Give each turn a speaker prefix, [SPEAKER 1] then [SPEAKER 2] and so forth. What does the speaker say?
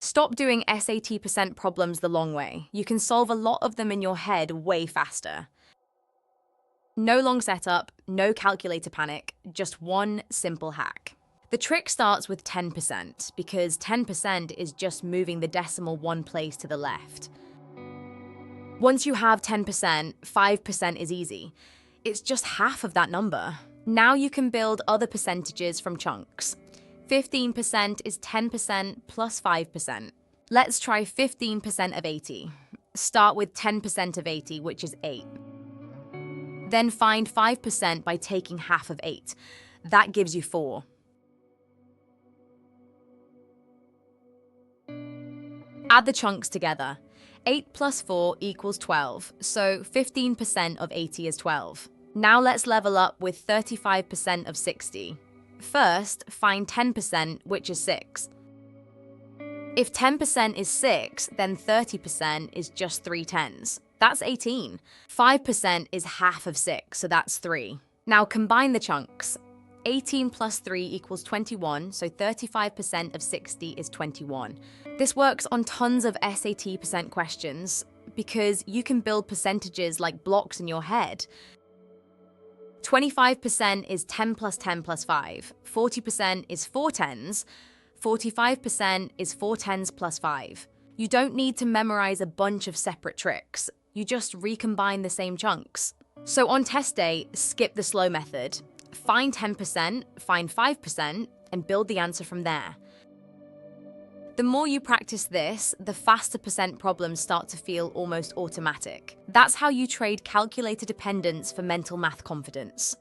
[SPEAKER 1] Stop doing SAT percent problems the long way. You can solve a lot of them in your head way faster. No long setup, no calculator panic, just one simple hack. The trick starts with 10% because 10% is just moving the decimal one place to the left. Once you have 10%, 5% is easy. It's just half of that number. Now you can build other percentages from chunks. 15% is 10% plus 5%. Let's try 15% of 80. Start with 10% of 80, which is 8. Then find 5% by taking half of 8. That gives you 4. Add the chunks together. 8 plus 4 equals 12, so 15% of 80 is 12. Now let's level up with 35% of 60. First, find 10%, which is 6. If 10% is 6, then 30% is just 3 tens. That's 18. 5% is half of 6, so that's 3. Now combine the chunks. 18 plus 3 equals 21, so 35% of 60 is 21. This works on tons of SAT percent questions because you can build percentages like blocks in your head. 25% is 10 plus 10 plus 5. 40% is 4 tens. 45% is 4 tens plus 5. You don't need to memorize a bunch of separate tricks. You just recombine the same chunks. So on test day, skip the slow method. Find 10%, find 5%, and build the answer from there. The more you practice this, the faster percent problems start to feel almost automatic. That's how you trade calculator dependence for mental math confidence.